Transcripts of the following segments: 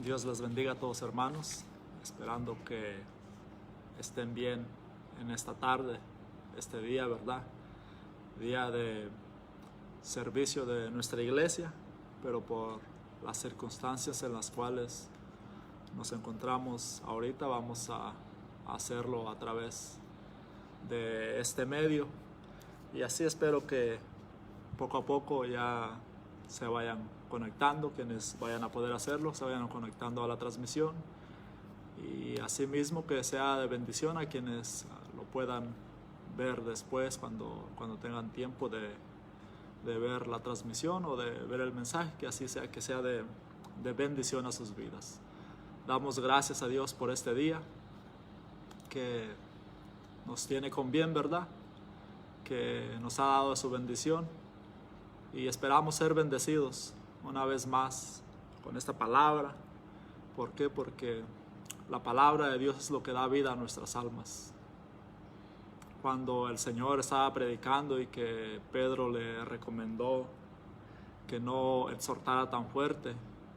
Dios les bendiga a todos, hermanos, esperando que estén bien en esta tarde, este día, ¿verdad? Día de servicio de nuestra iglesia, pero por las circunstancias en las cuales nos encontramos ahorita, vamos a hacerlo a través de este medio, y así espero que poco a poco ya se vayan conectando, quienes vayan a poder hacerlo, se vayan conectando a la transmisión, y asimismo que sea de bendición a quienes lo puedan ver después cuando tengan tiempo de ver la transmisión o de ver el mensaje, que así sea, que sea de bendición a sus vidas. Damos gracias a Dios por este día que nos tiene con bien, ¿verdad? Que nos ha dado su bendición, y esperamos ser bendecidos una vez más con esta palabra. ¿Por qué? Porque la palabra de Dios es lo que da vida a nuestras almas. Cuando el Señor estaba predicando y que Pedro le recomendó que no exhortara tan fuerte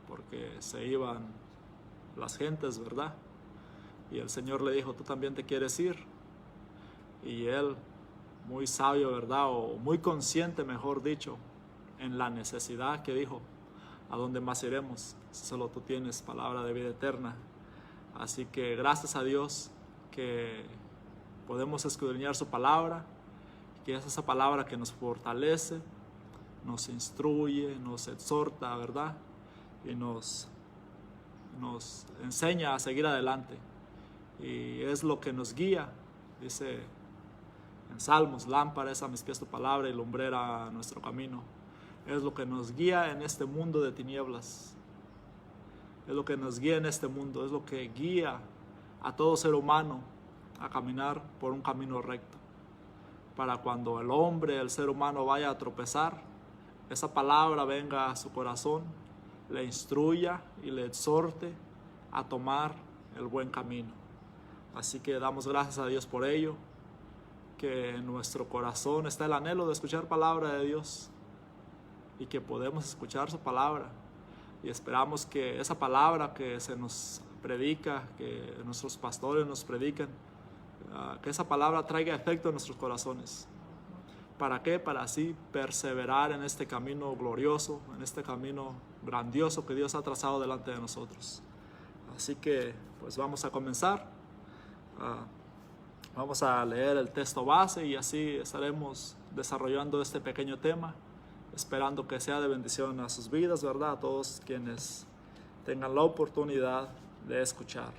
porque se iban las gentes, ¿verdad? Y el Señor le dijo: tú también te quieres ir. Y él, muy sabio, ¿verdad? O muy consciente, mejor dicho, en la necesidad, que dijo: ¿a dónde más iremos? Solo tú tienes palabra de vida eterna. Así que gracias a Dios que podemos escudriñar su palabra, que es esa palabra que nos fortalece, nos instruye, nos exhorta, ¿verdad? Y nos enseña a seguir adelante. Y es lo que nos guía. Dice en Salmos: lámpara es a mis pies tu palabra y lumbrera a nuestro camino. Es lo que nos guía en este mundo de tinieblas. Es lo que nos guía en este mundo. Es lo que guía a todo ser humano a caminar por un camino recto. Para cuando el hombre, el ser humano, vaya a tropezar, esa palabra venga a su corazón, le instruya y le exhorte a tomar el buen camino. Así que damos gracias a Dios por ello, que en nuestro corazón está el anhelo de escuchar palabra de Dios, y que podemos escuchar su palabra, y esperamos que esa palabra que se nos predica, que nuestros pastores nos prediquen, que esa palabra traiga efecto en nuestros corazones. ¿Para qué? Para así perseverar en este camino glorioso, en este camino grandioso que Dios ha trazado delante de nosotros. Así que pues vamos a comenzar. Vamos a leer el texto base y así estaremos desarrollando este pequeño tema, esperando que sea de bendición a sus vidas, ¿verdad? A todos quienes tengan la oportunidad de escuchar.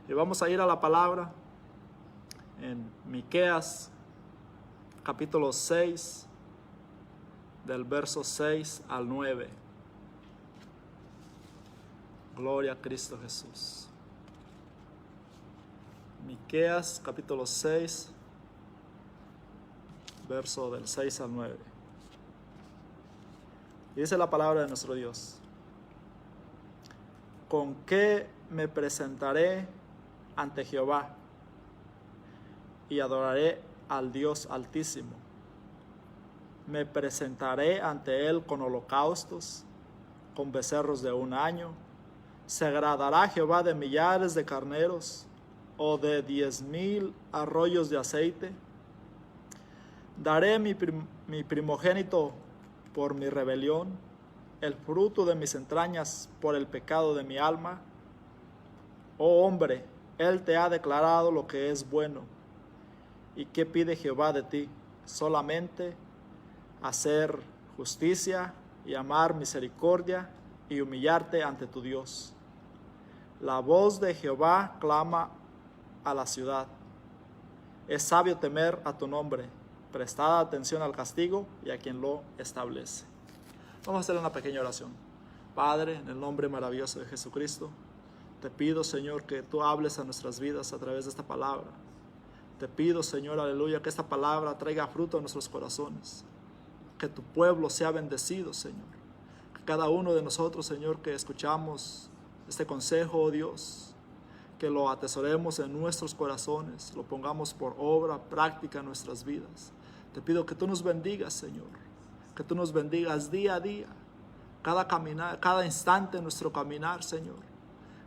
Y vamos a ir a la palabra en Miqueas capítulo 6, del verso 6 al 9. Gloria a Cristo Jesús. Miqueas capítulo 6, verso del 6 al 9. Y dice la palabra de nuestro Dios: ¿con qué me presentaré ante Jehová y adoraré al Dios Altísimo? Me presentaré ante Él con holocaustos, con becerros de un año. ¿Se agradará Jehová de millares de carneros o de 10,000 arroyos de aceite? Daré mi primogénito por mi rebelión, el fruto de mis entrañas por el pecado de mi alma. Oh hombre, Él te ha declarado lo que es bueno. ¿Y qué pide Jehová de ti? Solamente hacer justicia y amar misericordia y humillarte ante tu Dios. La voz de Jehová clama a la ciudad. Es sabio temer a tu nombre. Prestad atención al castigo y a quien lo establece. Vamos a hacer una pequeña oración. Padre, en el nombre maravilloso de Jesucristo, te pido, Señor, que tú hables a nuestras vidas a través de esta palabra. Te pido, Señor, aleluya, que esta palabra traiga fruto a nuestros corazones. Que tu pueblo sea bendecido, Señor. Que cada uno de nosotros, Señor, que escuchamos este consejo, oh Dios, que lo atesoremos en nuestros corazones, lo pongamos por obra práctica en nuestras vidas. Te pido que tú nos bendigas, Señor, que tú nos bendigas día a día, cada instante en nuestro caminar, Señor.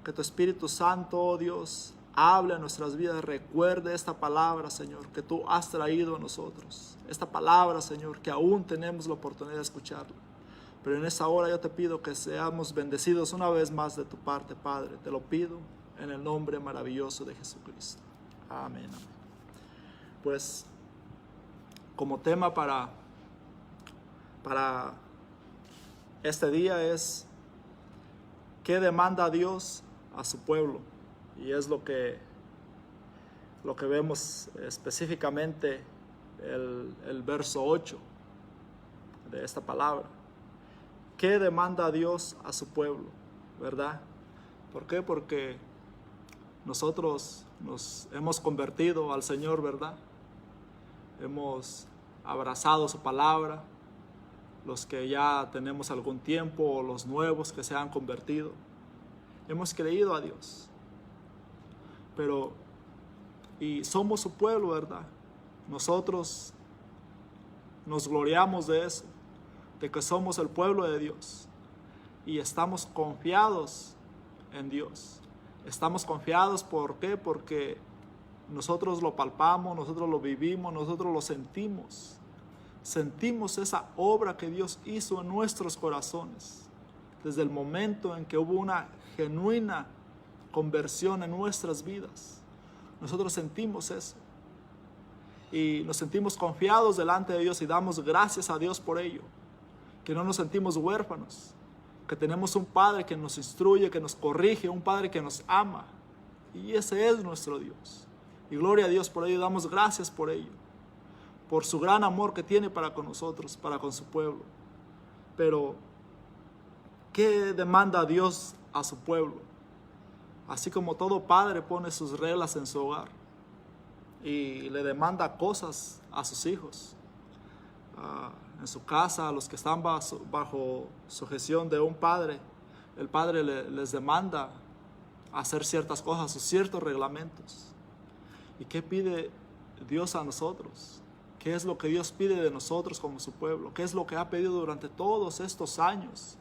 Que tu Espíritu Santo, oh Dios, hable en nuestras vidas. Recuerde esta palabra, Señor, que tú has traído a nosotros. Esta palabra, Señor, que aún tenemos la oportunidad de escucharla. Pero en esta hora yo te pido que seamos bendecidos una vez más de tu parte, Padre. Te lo pido en el nombre maravilloso de Jesucristo. Amén. Amén. Pues como tema para este día es ¿qué demanda Dios a su pueblo? Y es lo que vemos específicamente el verso 8 de esta palabra. ¿Qué demanda Dios a su pueblo? ¿Verdad? ¿Por qué? Porque nosotros nos hemos convertido al Señor, ¿verdad? Hemos abrazado su palabra, los que ya tenemos algún tiempo o los nuevos que se han convertido. Hemos creído a Dios. Y somos su pueblo, ¿verdad? Nosotros nos gloriamos de eso, de que somos el pueblo de Dios. Y estamos confiados en Dios. Estamos confiados, ¿por qué? Porque nosotros lo palpamos, nosotros lo vivimos, nosotros lo sentimos. Sentimos esa obra que Dios hizo en nuestros corazones. Desde el momento en que hubo una genuina conversión en nuestras vidas. Nosotros sentimos eso. Y nos sentimos confiados delante de Dios y damos gracias a Dios por ello. Que no nos sentimos huérfanos. Que tenemos un Padre que nos instruye, que nos corrige, un Padre que nos ama. Y ese es nuestro Dios. Y gloria a Dios por ello, damos gracias por ello. Por su gran amor que tiene para con nosotros, para con su pueblo. Pero, ¿qué demanda Dios a su pueblo? Así como todo padre pone sus reglas en su hogar y le demanda cosas a sus hijos. En su casa, a los que están bajo sujeción de un padre, el padre les demanda hacer ciertas cosas o ciertos reglamentos. ¿Y qué pide Dios a nosotros? ¿Qué es lo que Dios pide de nosotros como su pueblo? ¿Qué es lo que ha pedido durante todos estos años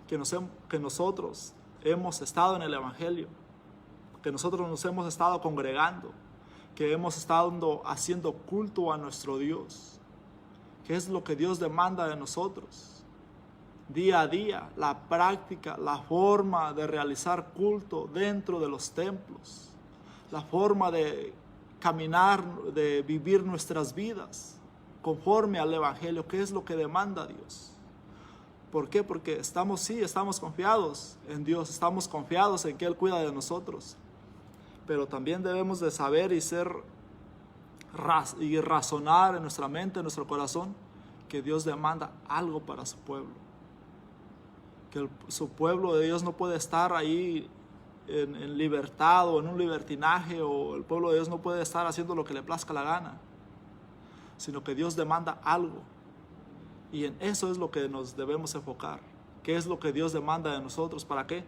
que nosotros hemos estado en el Evangelio? Que nosotros nos hemos estado congregando, que hemos estado haciendo culto a nuestro Dios. ¿Qué es lo que Dios demanda de nosotros? Día a día, la práctica, la forma de realizar culto dentro de los templos, la forma de caminar, de vivir nuestras vidas conforme al Evangelio. ¿Qué es lo que demanda Dios? ¿Por qué? Porque estamos confiados en Dios, estamos confiados en que Él cuida de nosotros. Pero también debemos de saber y razonar en nuestra mente, en nuestro corazón, que Dios demanda algo para su pueblo. Que su pueblo de Dios no puede estar ahí en libertad o en un libertinaje, o el pueblo de Dios no puede estar haciendo lo que le plazca la gana, sino que Dios demanda algo. Y en eso es lo que nos debemos enfocar. ¿Qué es lo que Dios demanda de nosotros? ¿Para qué?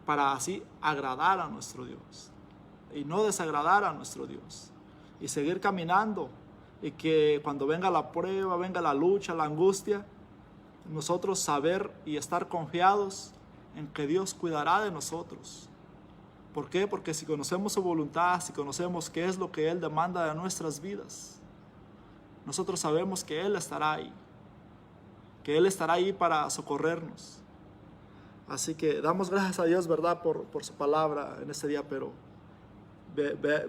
Para así agradar a nuestro Dios y no desagradar a nuestro Dios, y seguir caminando, y que cuando venga la prueba, venga la lucha, la angustia, nosotros saber y estar confiados en que Dios cuidará de nosotros. ¿Por qué? Porque si conocemos su voluntad, si conocemos qué es lo que Él demanda de nuestras vidas, nosotros sabemos que Él estará ahí, que Él estará ahí para socorrernos. Así que damos gracias a Dios, ¿verdad?, por su palabra en este día. Pero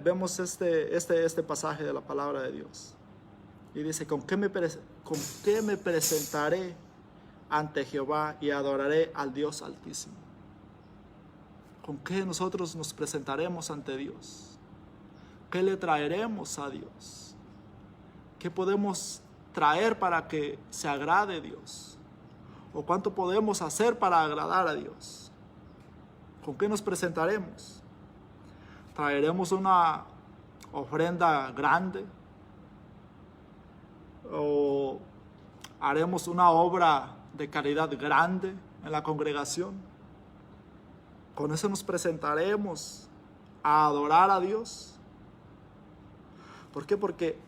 vemos este pasaje de la palabra de Dios. Y dice, ¿con qué me presentaré ante Jehová y adoraré al Dios Altísimo? ¿Con qué nosotros nos presentaremos ante Dios? ¿Qué le traeremos a Dios? ¿Qué podemos traer para que se agrade Dios? ¿O cuánto podemos hacer para agradar a Dios? ¿Con qué nos presentaremos? ¿Traeremos una ofrenda grande? ¿O haremos una obra de caridad grande en la congregación? ¿Con eso nos presentaremos a adorar a Dios? ¿Por qué? Porque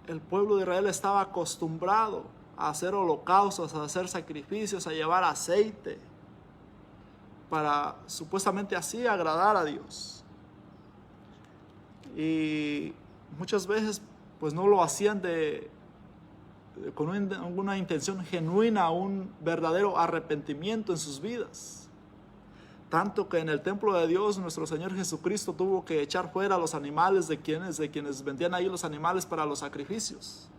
el pueblo de Israel estaba acostumbrado a hacer holocaustos, a hacer sacrificios, a llevar aceite. para supuestamente así agradar a Dios. Y muchas veces pues no lo hacían con una intención genuina, un verdadero arrepentimiento en sus vidas. Tanto que en el templo de Dios nuestro Señor Jesucristo tuvo que echar fuera a los animales de quienes vendían ahí los animales para los sacrificios.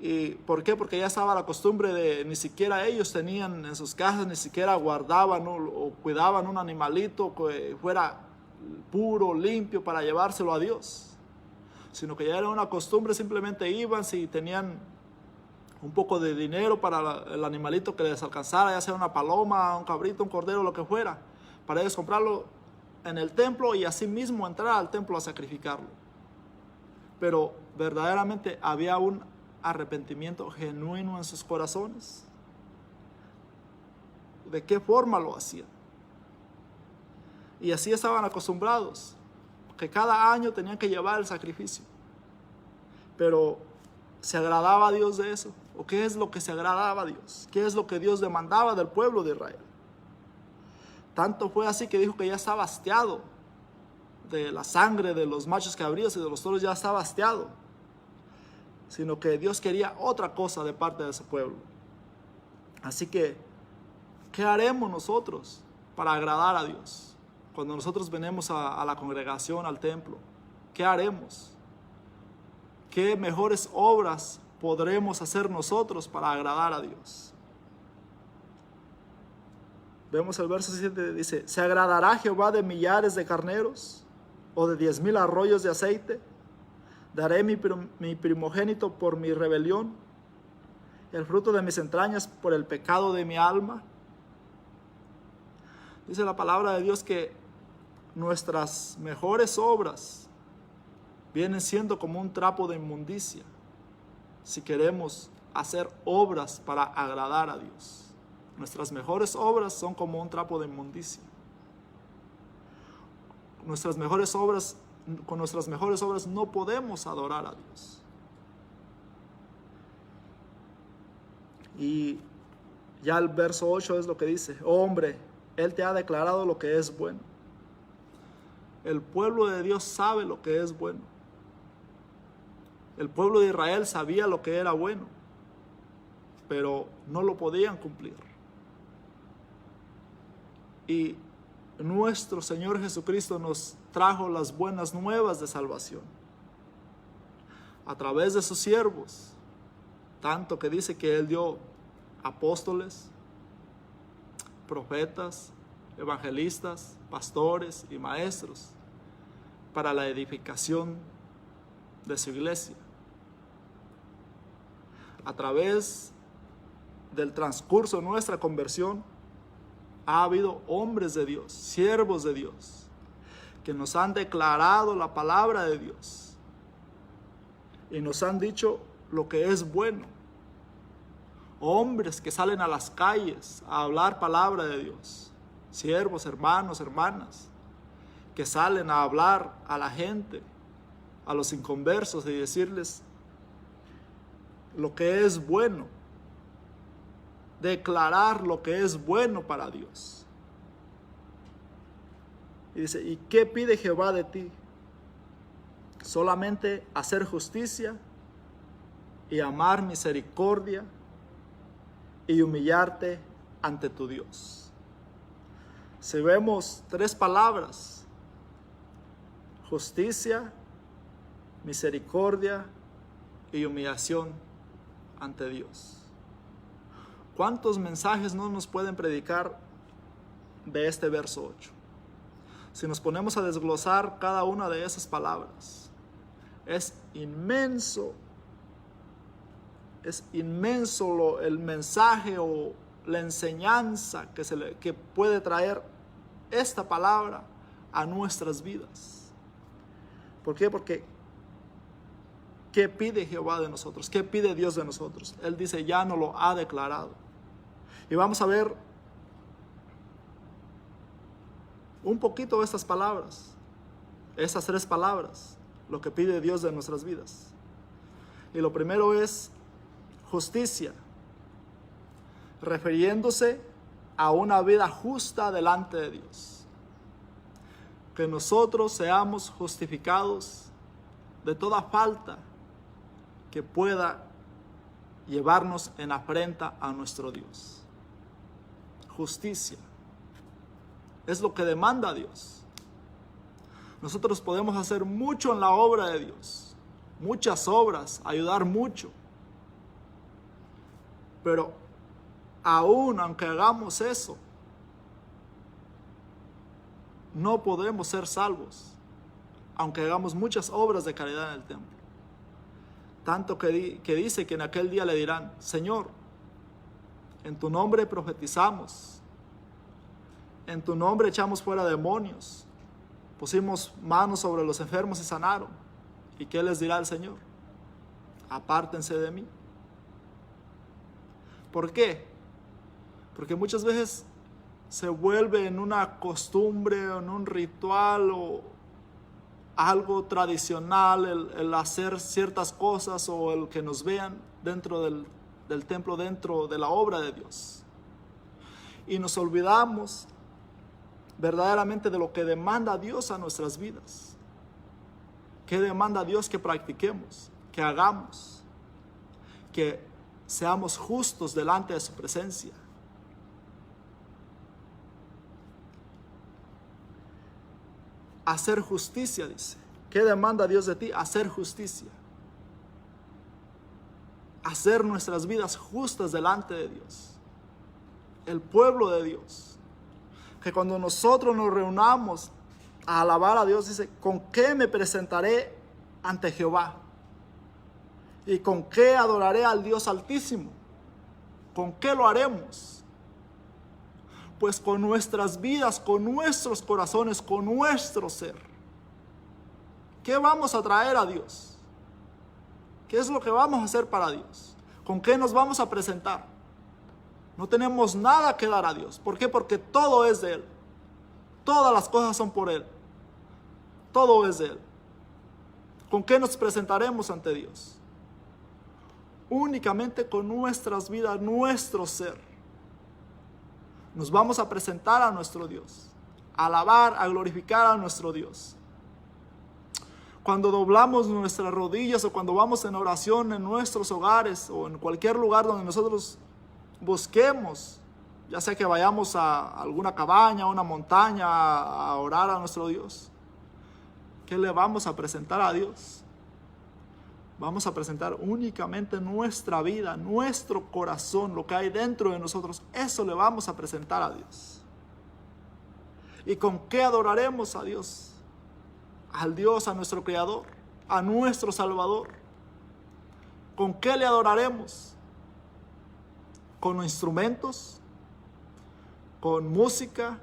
¿Y por qué? Porque ya estaba la costumbre de, ni siquiera ellos tenían en sus casas, ni siquiera guardaban o cuidaban un animalito que fuera puro, limpio para llevárselo a Dios, sino que ya era una costumbre, simplemente iban si tenían un poco de dinero para el animalito que les alcanzara, ya sea una paloma, un cabrito, un cordero, lo que fuera, para ellos comprarlo en el templo y así mismo entrar al templo a sacrificarlo. Pero verdaderamente había un arrepentimiento genuino en sus corazones. ¿De qué forma lo hacían? Y así estaban acostumbrados, que cada año tenían que llevar el sacrificio. Pero ¿se agradaba a Dios de eso? ¿O qué es lo que se agradaba a Dios? ¿Qué es lo que Dios demandaba del pueblo de Israel? Tanto fue así que dijo que ya estaba hastiado de la sangre de los machos cabríos y de los toros, ya estaba hastiado. Sino que Dios quería otra cosa de parte de ese pueblo. Así que, ¿qué haremos nosotros para agradar a Dios? Cuando nosotros venimos a la congregación, al templo, ¿qué haremos? ¿Qué mejores obras podremos hacer nosotros para agradar a Dios? Vemos el verso 7, dice: ¿se agradará Jehová de millares de carneros o de 10,000 arroyos de aceite? ¿Daré mi primogénito por mi rebelión, el fruto de mis entrañas por el pecado de mi alma? Dice la palabra de Dios que nuestras mejores obras vienen siendo como un trapo de inmundicia si queremos hacer obras para agradar a Dios. Nuestras mejores obras son como un trapo de inmundicia. Con nuestras mejores obras no podemos adorar a Dios. Y ya el verso 8 es lo que dice: oh hombre, Él te ha declarado lo que es bueno. El pueblo de Dios sabe lo que es bueno. El pueblo de Israel sabía lo que era bueno, pero no lo podían cumplir. Y nuestro Señor Jesucristo nos trajo las buenas nuevas de salvación a través de sus siervos, tanto que dice que Él dio apóstoles, profetas, evangelistas, pastores y maestros para la edificación de su iglesia. A través del transcurso de nuestra conversión ha habido hombres de Dios, siervos de Dios, que nos han declarado la palabra de Dios y nos han dicho lo que es bueno. Hombres que salen a las calles a hablar palabra de Dios, siervos, hermanos, hermanas, que salen a hablar a la gente, a los inconversos, y decirles lo que es bueno, declarar lo que es bueno para Dios. Y dice: ¿y qué pide Jehová de ti? Solamente hacer justicia y amar misericordia y humillarte ante tu Dios. Si vemos 3 palabras: justicia, misericordia y humillación ante Dios. ¿Cuántos mensajes no nos pueden predicar de este verso 8? Si nos ponemos a desglosar cada una de esas palabras, es inmenso el mensaje o la enseñanza que puede traer esta palabra a nuestras vidas. ¿Por qué? Porque ¿qué pide Jehová de nosotros? ¿Qué pide Dios de nosotros? Él dice: ya nos lo ha declarado. Y vamos a ver un poquito de estas palabras, estas 3 palabras, lo que pide Dios de nuestras vidas. Y lo primero es justicia, refiriéndose a una vida justa delante de Dios. Que nosotros seamos justificados de toda falta que pueda llevarnos en afrenta a nuestro Dios. Justicia es lo que demanda Dios. Nosotros podemos hacer mucho en la obra de Dios, muchas obras, ayudar mucho, pero aún aunque hagamos eso, no podemos ser salvos, aunque hagamos muchas obras de caridad en el templo. Tanto que dice que en aquel día le dirán: Señor, en tu nombre profetizamos, en tu nombre echamos fuera demonios, pusimos manos sobre los enfermos y sanaron. ¿Y qué les dirá el Señor? Apártense de mí. ¿Por qué? Porque muchas veces se vuelve en una costumbre o en un ritual o algo tradicional el hacer ciertas cosas o el que nos vean dentro del templo, dentro de la obra de Dios. Y nos olvidamos verdaderamente de lo que demanda Dios a nuestras vidas. ¿Qué demanda Dios que practiquemos, que hagamos, que seamos justos delante de su presencia? Hacer justicia, dice. ¿Qué demanda Dios de ti? Hacer justicia. Hacer nuestras vidas justas delante de Dios. El pueblo de Dios. Que cuando nosotros nos reunamos a alabar a Dios, dice: ¿con qué me presentaré ante Jehová? ¿Y con qué adoraré al Dios Altísimo? ¿Con qué lo haremos? Pues con nuestras vidas, con nuestros corazones, con nuestro ser. ¿Qué vamos a traer a Dios? ¿Qué es lo que vamos a hacer para Dios? ¿Con qué nos vamos a presentar? No tenemos nada que dar a Dios. ¿Por qué? Porque todo es de Él. Todas las cosas son por Él. Todo es de Él. ¿Con qué nos presentaremos ante Dios? Únicamente con nuestras vidas, nuestro ser. Nos vamos a presentar a nuestro Dios, a alabar, a glorificar a nuestro Dios. Cuando doblamos nuestras rodillas o cuando vamos en oración en nuestros hogares o en cualquier lugar donde nosotros busquemos, ya sea que vayamos a alguna cabaña, a una montaña a orar a nuestro Dios, ¿qué le vamos a presentar a Dios? Vamos a presentar únicamente nuestra vida, nuestro corazón, lo que hay dentro de nosotros. Eso le vamos a presentar a Dios. ¿Y con qué adoraremos a Dios? Al Dios, a nuestro Creador, a nuestro Salvador. ¿Con qué le adoraremos? ¿Con instrumentos? ¿Con música?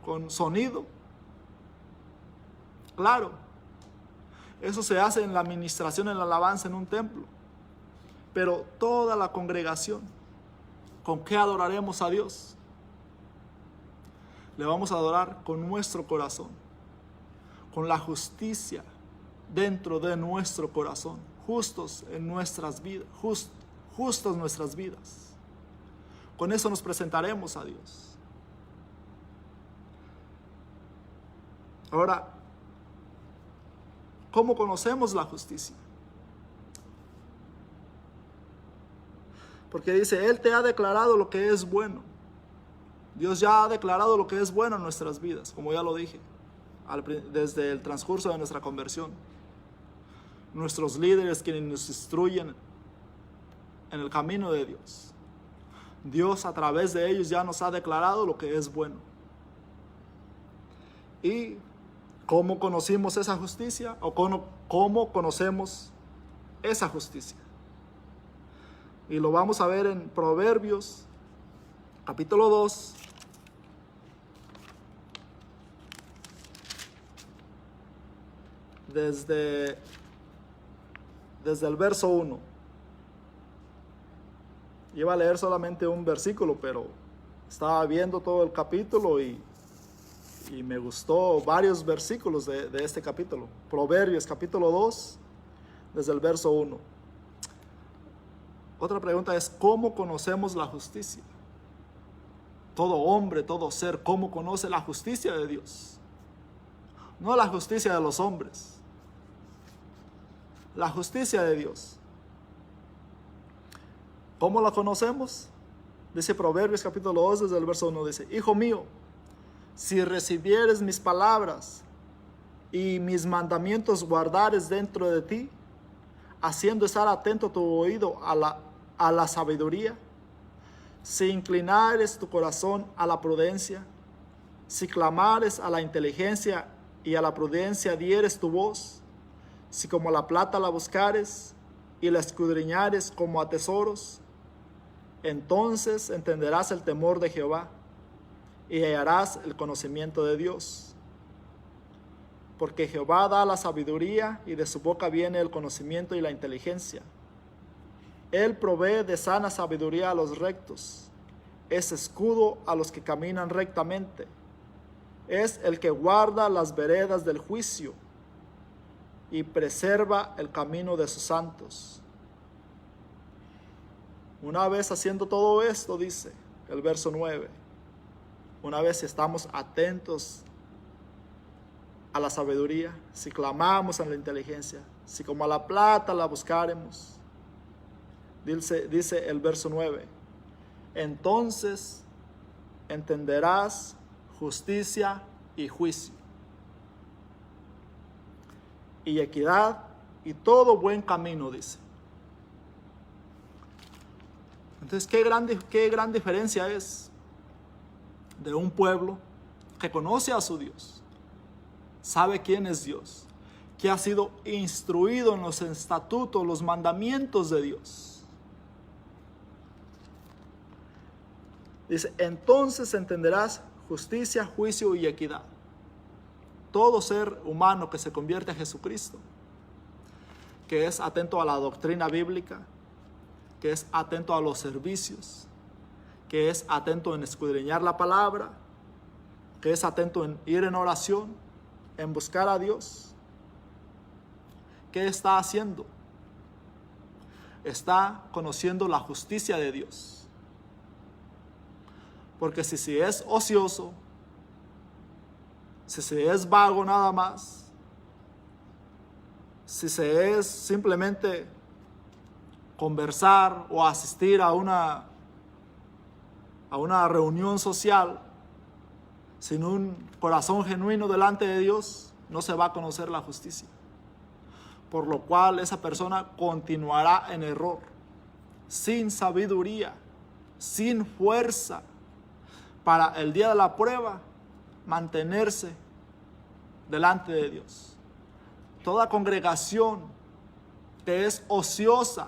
¿Con sonido? Claro. Eso se hace en la administración, en la alabanza, en un templo. Pero toda la congregación, ¿con qué adoraremos a Dios? Le vamos a adorar con nuestro corazón, con la justicia dentro de nuestro corazón, justos en nuestras vidas, justos nuestras vidas. Con eso nos presentaremos a Dios. Ahora, ¿cómo conocemos la justicia? Porque dice: Él te ha declarado lo que es bueno. Dios ya ha declarado lo que es bueno en nuestras vidas, como ya lo dije, desde el transcurso de nuestra conversión. Nuestros líderes quienes nos instruyen en el camino de Dios. Dios a través de ellos ya nos ha declarado lo que es bueno. Y ¿cómo conocimos esa justicia? ¿O cómo conocemos esa justicia? Y lo vamos a ver en Proverbios, capítulo 2. Desde el verso 1. Iba a leer solamente un versículo, pero estaba viendo todo el capítulo y me gustó varios versículos de este capítulo. Proverbios capítulo 2, desde el verso 1. Otra pregunta es: ¿cómo conocemos la justicia? todo hombre, todo ser, cómo conoce la justicia de Dios. No la justicia de los hombres, la justicia de Dios. ¿Cómo la conocemos? Dice Proverbios capítulo 2, desde el verso 1, dice: Hijo mío, si recibieres mis palabras y mis mandamientos guardares dentro de ti, haciendo estar atento tu oído a la sabiduría, si inclinares tu corazón a la prudencia, si clamares a la inteligencia y a la prudencia dieres tu voz, si como la plata la buscares y la escudriñares como a tesoros, entonces entenderás el temor de Jehová y hallarás el conocimiento de Dios. Porque Jehová da la sabiduría y de su boca viene el conocimiento y la inteligencia. Él provee de sana sabiduría a los rectos, es escudo a los que caminan rectamente, es el que guarda las veredas del juicio y preserva el camino de sus santos. Una vez haciendo todo esto, dice el verso 9, una vez estamos atentos a la sabiduría, si clamamos a la inteligencia, si como a la plata la buscaremos, dice el verso 9, entonces entenderás justicia y juicio, y equidad y todo buen camino, dice. Entonces, qué gran diferencia es de un pueblo que conoce a su Dios, sabe quién es Dios, que ha sido instruido en los estatutos, los mandamientos de Dios. Dice, entonces entenderás justicia, juicio y equidad. Todo ser humano que se convierte a Jesucristo, que es atento a la doctrina bíblica, que es atento a los servicios, que es atento en escudriñar la palabra, que es atento en ir en oración, en buscar a Dios, ¿qué está haciendo? Está conociendo la justicia de Dios. Porque si es ocioso, si se es vago nada más, si se es simplemente conversar o asistir a una reunión social sin un corazón genuino delante de Dios, no se va a conocer la justicia. Por lo cual esa persona continuará en error, sin sabiduría, sin fuerza, para el día de la prueba mantenerse delante de Dios. Toda congregación que es ociosa,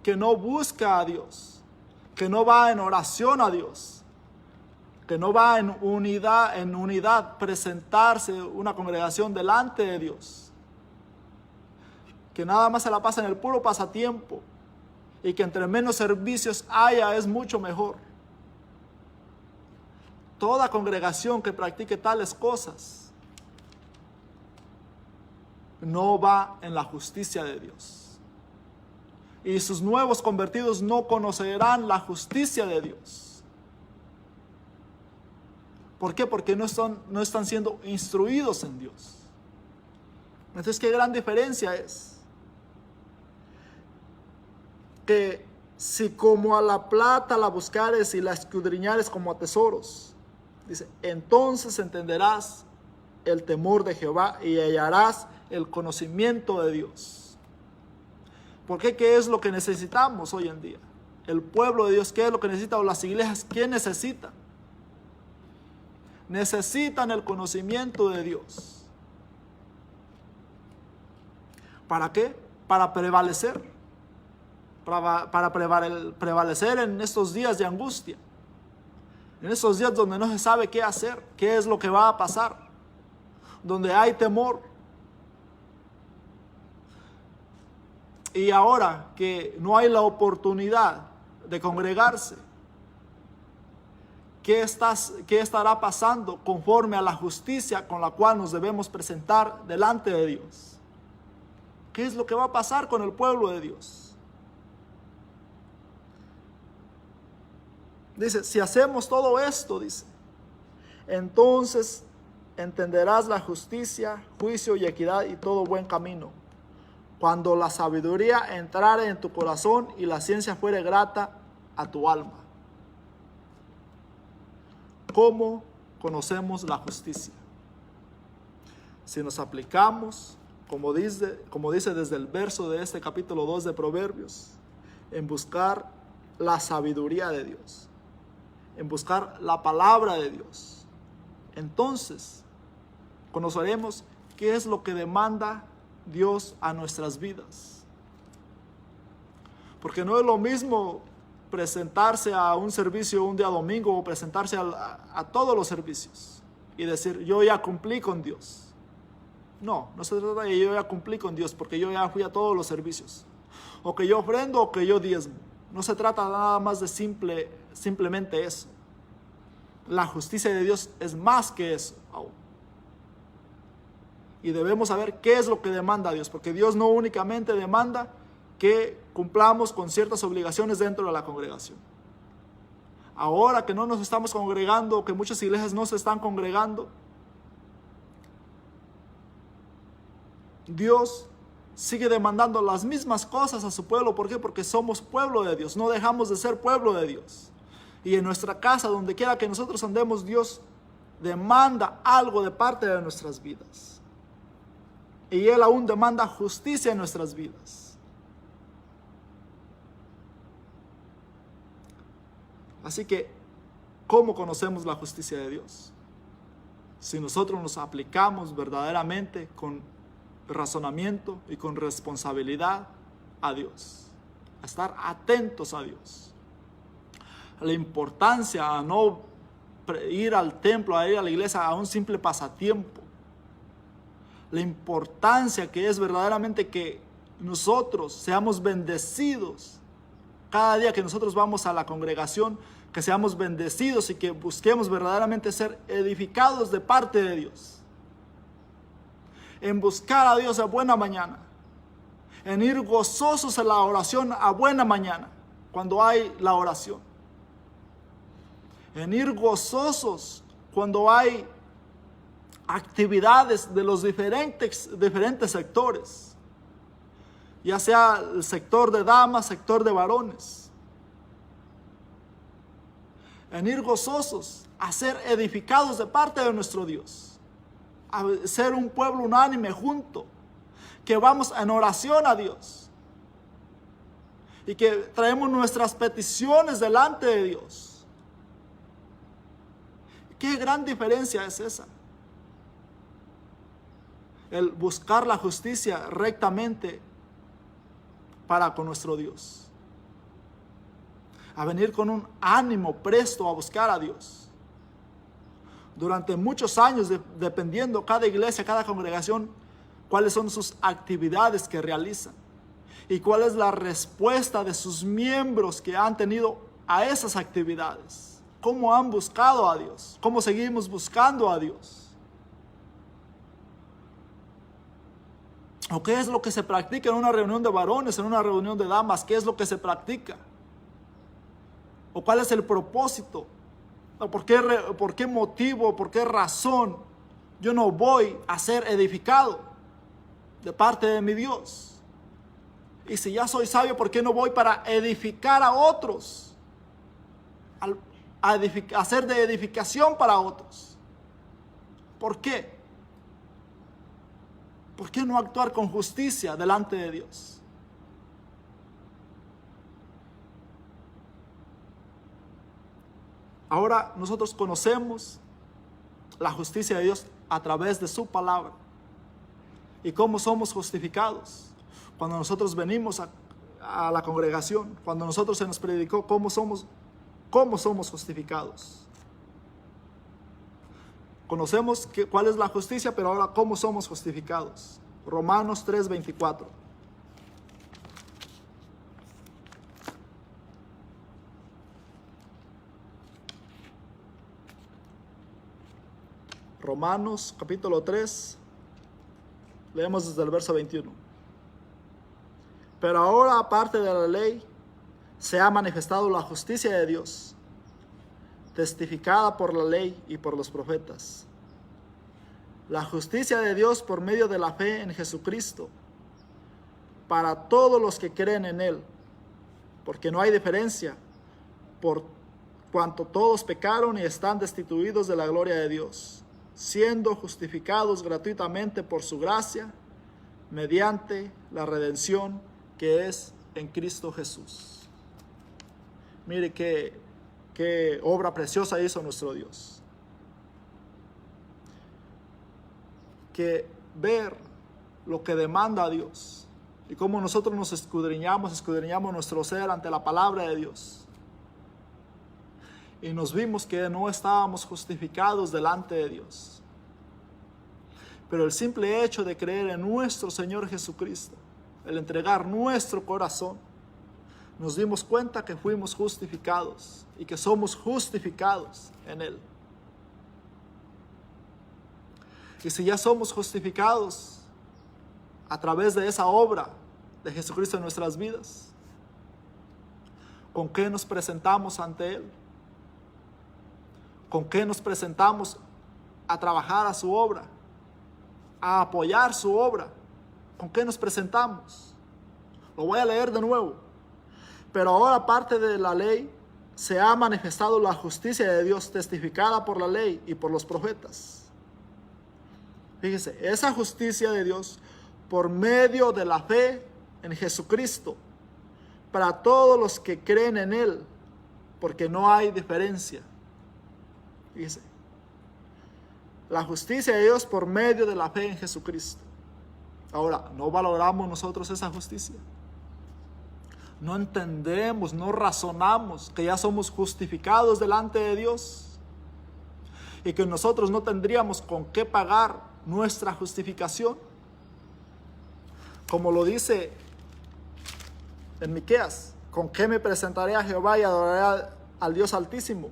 que no busca a Dios, que no va en oración a Dios, que no va en unidad presentarse una congregación delante de Dios, que nada más se la pasa en el puro pasatiempo y que entre menos servicios haya es mucho mejor. Toda congregación que practique tales cosas no va en la justicia de Dios. Y sus nuevos convertidos no conocerán la justicia de Dios. ¿Por qué? Porque no están siendo instruidos en Dios. Entonces, ¿qué gran diferencia es? Que si como a la plata la buscares y la escudriñares como a tesoros, dice, entonces entenderás el temor de Jehová y hallarás el conocimiento de Dios. ¿Por qué? ¿Qué es lo que necesitamos hoy en día? El pueblo de Dios, ¿qué es lo que necesita? O las iglesias, ¿qué necesitan? Necesitan el conocimiento de Dios. ¿Para qué? Para prevalecer. Para prevalecer en estos días de angustia. En esos días donde no se sabe qué hacer, qué es lo que va a pasar, donde hay temor. Y ahora que no hay la oportunidad de congregarse, ¿qué estará pasando conforme a la justicia con la cual nos debemos presentar delante de Dios? ¿Qué es lo que va a pasar con el pueblo de Dios? Dice, si hacemos todo esto, dice, entonces entenderás la justicia, juicio y equidad y todo buen camino. Cuando la sabiduría entrare en tu corazón y la ciencia fuere grata a tu alma. ¿Cómo conocemos la justicia? Si nos aplicamos, como dice desde el verso de este capítulo 2 de Proverbios, en buscar la sabiduría de Dios, en buscar la palabra de Dios, entonces conoceremos qué es lo que demanda Dios a nuestras vidas. Porque no es lo mismo presentarse a un servicio un día domingo o presentarse a todos los servicios y decir, yo ya cumplí con Dios. No se trata de yo ya cumplí con Dios porque yo ya fui a todos los servicios. O que yo ofrendo o que yo diezmo. No se trata nada más de simplemente eso. La justicia de Dios es más que eso aún. Y debemos saber qué es lo que demanda Dios, porque Dios no únicamente demanda que cumplamos con ciertas obligaciones dentro de la congregación. Ahora que no nos estamos congregando, que muchas iglesias no se están congregando, Dios sigue demandando las mismas cosas a su pueblo. ¿Por qué? Porque somos pueblo de Dios, no dejamos de ser pueblo de Dios. Y en nuestra casa, donde quiera que nosotros andemos, Dios demanda algo de parte de nuestras vidas. Y Él aún demanda justicia en nuestras vidas. Así que, ¿cómo conocemos la justicia de Dios? Si nosotros nos aplicamos verdaderamente con razonamiento y con responsabilidad a Dios, a estar atentos a Dios. La importancia a no ir al templo, a ir a la iglesia a un simple pasatiempo. La importancia que es verdaderamente que nosotros seamos bendecidos. Cada día que nosotros vamos a la congregación, que seamos bendecidos y que busquemos verdaderamente ser edificados de parte de Dios. En buscar a Dios a buena mañana. En ir gozosos en la oración a buena mañana, cuando hay la oración. En ir gozosos cuando hay actividades de los diferentes sectores, ya sea el sector de damas, sector de varones. En ir gozosos a ser edificados de parte de nuestro Dios, a ser un pueblo unánime junto, que vamos en oración a Dios y que traemos nuestras peticiones delante de Dios. ¿Qué gran diferencia es esa? El buscar la justicia rectamente para con nuestro Dios. A venir con un ánimo presto a buscar a Dios. Durante muchos años, dependiendo cada iglesia, cada congregación, cuáles son sus actividades que realizan y cuál es la respuesta de sus miembros que han tenido a esas actividades. ¿Cómo han buscado a Dios? ¿Cómo seguimos buscando a Dios? ¿O qué es lo que se practica en una reunión de varones, en una reunión de damas? ¿Qué es lo que se practica? ¿O cuál es el propósito? ¿O por qué motivo, por qué razón yo no voy a ser edificado de parte de mi Dios? Y si ya soy sabio, ¿por qué no voy para edificar a otros? Hacer de edificación para otros. ¿Por qué? ¿Por qué no actuar con justicia delante de Dios? Ahora nosotros conocemos la justicia de Dios a través de su palabra. ¿Y cómo somos justificados? Cuando nosotros venimos a la congregación, cuando nosotros se nos predicó cómo somos justificados. Conocemos cuál es la justicia, pero ahora cómo somos justificados. Romanos 3:24. Romanos capítulo 3, leemos desde el verso 21. Pero ahora, aparte de la ley, se ha manifestado la justicia de Dios, testificada por la ley y por los profetas. La justicia de Dios por medio de la fe en Jesucristo, para todos los que creen en Él, porque no hay diferencia, por cuanto todos pecaron y están destituidos de la gloria de Dios, siendo justificados gratuitamente por su gracia, mediante la redención que es en Cristo Jesús. Mire qué obra preciosa hizo nuestro Dios. Que ver lo que demanda a Dios y cómo nosotros nos escudriñamos nuestro ser ante la palabra de Dios. Y nos vimos que no estábamos justificados delante de Dios. Pero el simple hecho de creer en nuestro Señor Jesucristo, el entregar nuestro corazón, nos dimos cuenta que fuimos justificados y que somos justificados en Él. Y si ya somos justificados a través de esa obra de Jesucristo en nuestras vidas, ¿con qué nos presentamos ante Él? ¿Con qué nos presentamos a trabajar a su obra? A apoyar su obra. ¿Con qué nos presentamos? Lo voy a leer de nuevo. Pero ahora, aparte de la ley, se ha manifestado la justicia de Dios testificada por la ley y por los profetas. Fíjese, esa justicia de Dios por medio de la fe en Jesucristo, para todos los que creen en Él, porque no hay diferencia. Fíjese, la justicia de Dios por medio de la fe en Jesucristo. Ahora, ¿no valoramos nosotros esa justicia? No entendemos, no razonamos que ya somos justificados delante de Dios y que nosotros no tendríamos con qué pagar nuestra justificación. Como lo dice en Miqueas, ¿con qué me presentaré a Jehová y adoraré al Dios Altísimo?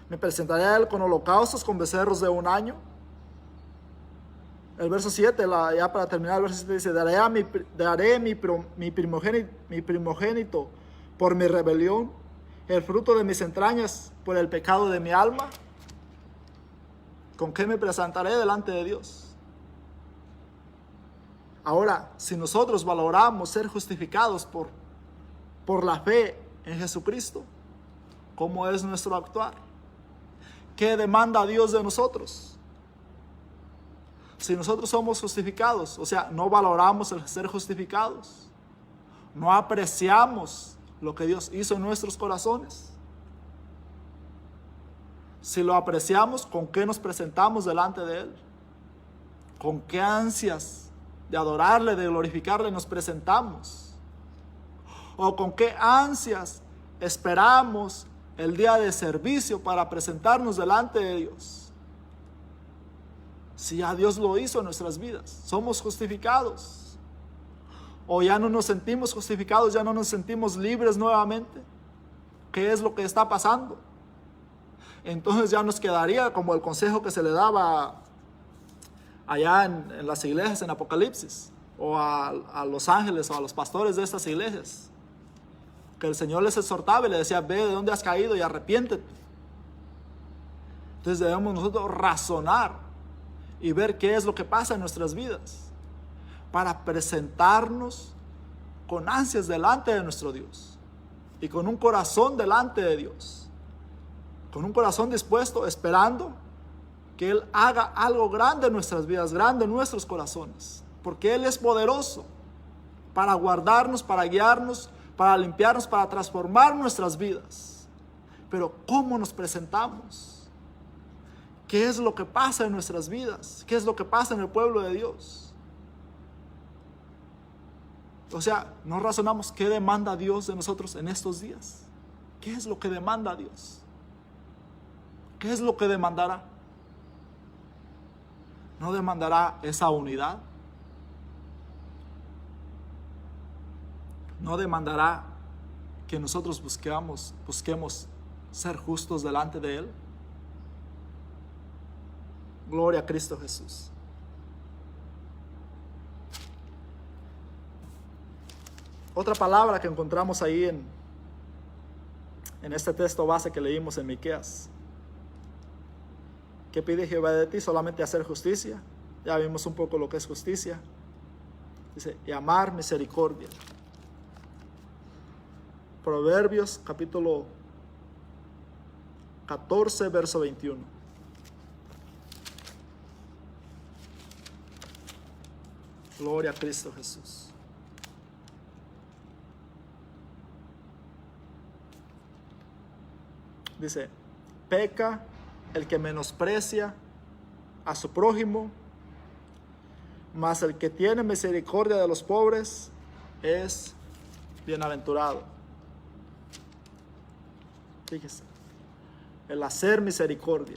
¿Me presentaré a Él con holocaustos, con becerros de un año? El verso 7, ya para terminar, el verso 7 dice: daré mi primogénito por mi rebelión, el fruto de mis entrañas por el pecado de mi alma. ¿Con qué me presentaré delante de Dios? Ahora, si nosotros valoramos ser justificados por la fe en Jesucristo, ¿cómo es nuestro actuar? ¿Qué demanda Dios de nosotros? Si nosotros somos justificados, o sea, no valoramos el ser justificados, no apreciamos lo que Dios hizo en nuestros corazones. Si lo apreciamos, ¿con qué nos presentamos delante de Él? ¿Con qué ansias de adorarle, de glorificarle nos presentamos? ¿O con qué ansias esperamos el día de servicio para presentarnos delante de Dios? Si ya Dios lo hizo en nuestras vidas, somos justificados. O ya no nos sentimos justificados, ya no nos sentimos libres nuevamente. ¿Qué es lo que está pasando? Entonces ya nos quedaría como el consejo que se le daba allá en las iglesias en Apocalipsis, o a los ángeles o a los pastores de estas iglesias, que el Señor les exhortaba y les decía: ve de dónde has caído y arrepiéntete. Entonces debemos nosotros razonar y ver qué es lo que pasa en nuestras vidas para presentarnos con ansias delante de nuestro Dios y con un corazón delante de Dios, con un corazón dispuesto, esperando que Él haga algo grande en nuestras vidas, grande en nuestros corazones, porque Él es poderoso para guardarnos, para guiarnos, para limpiarnos, para transformar nuestras vidas. Pero ¿cómo nos presentamos? ¿Qué es lo que pasa en nuestras vidas? ¿Qué es lo que pasa en el pueblo de Dios? O sea, no razonamos qué demanda Dios de nosotros en estos días. ¿Qué es lo que demanda Dios? ¿Qué es lo que demandará? ¿No demandará esa unidad? ¿No demandará que nosotros busquemos ser justos delante de Él? Gloria a Cristo Jesús. Otra palabra que encontramos ahí en este texto base que leímos en Miqueas. ¿Qué pide Jehová de ti? Solamente hacer justicia. Ya vimos un poco lo que es justicia. Dice, y amar misericordia. Proverbios capítulo 14, verso 21. Gloria a Cristo Jesús. Dice, peca el que menosprecia a su prójimo, mas el que tiene misericordia de los pobres es bienaventurado. Fíjese, el hacer misericordia.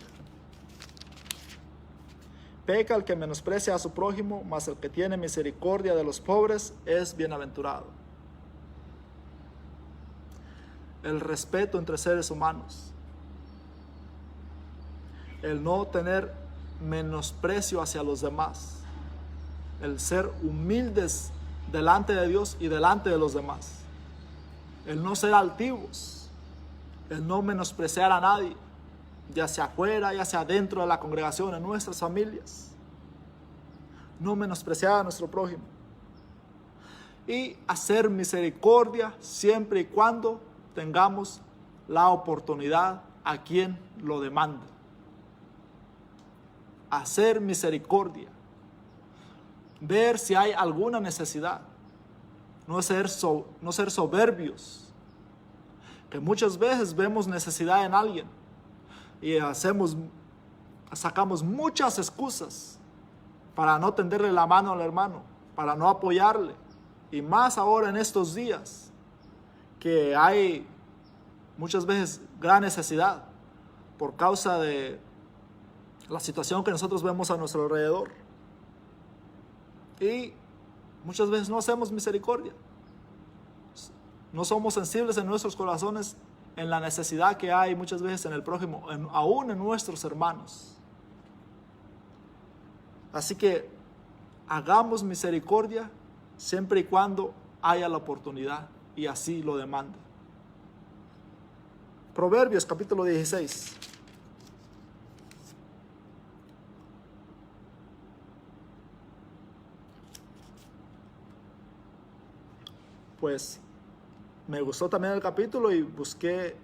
Peca el que menosprecia a su prójimo, mas el que tiene misericordia de los pobres es bienaventurado. El respeto entre seres humanos. El no tener menosprecio hacia los demás. El ser humildes delante de Dios y delante de los demás. El no ser altivos. El no menospreciar a nadie, ya sea afuera, ya sea dentro de la congregación, en nuestras familias. No menospreciar a nuestro prójimo. Y hacer misericordia siempre y cuando tengamos la oportunidad a quien lo demande. Hacer misericordia. Ver si hay alguna necesidad. No ser soberbios. Que muchas veces vemos necesidad en alguien y sacamos muchas excusas para no tenderle la mano al hermano, para no apoyarle. Y más ahora en estos días que hay muchas veces gran necesidad por causa de la situación que nosotros vemos a nuestro alrededor. Y muchas veces no hacemos misericordia. No somos sensibles en nuestros corazones en la necesidad que hay muchas veces en el prójimo, aún en nuestros hermanos. Así que hagamos misericordia siempre y cuando haya la oportunidad y así lo demanda. Proverbios capítulo 16. Pues me gustó también el capítulo y busqué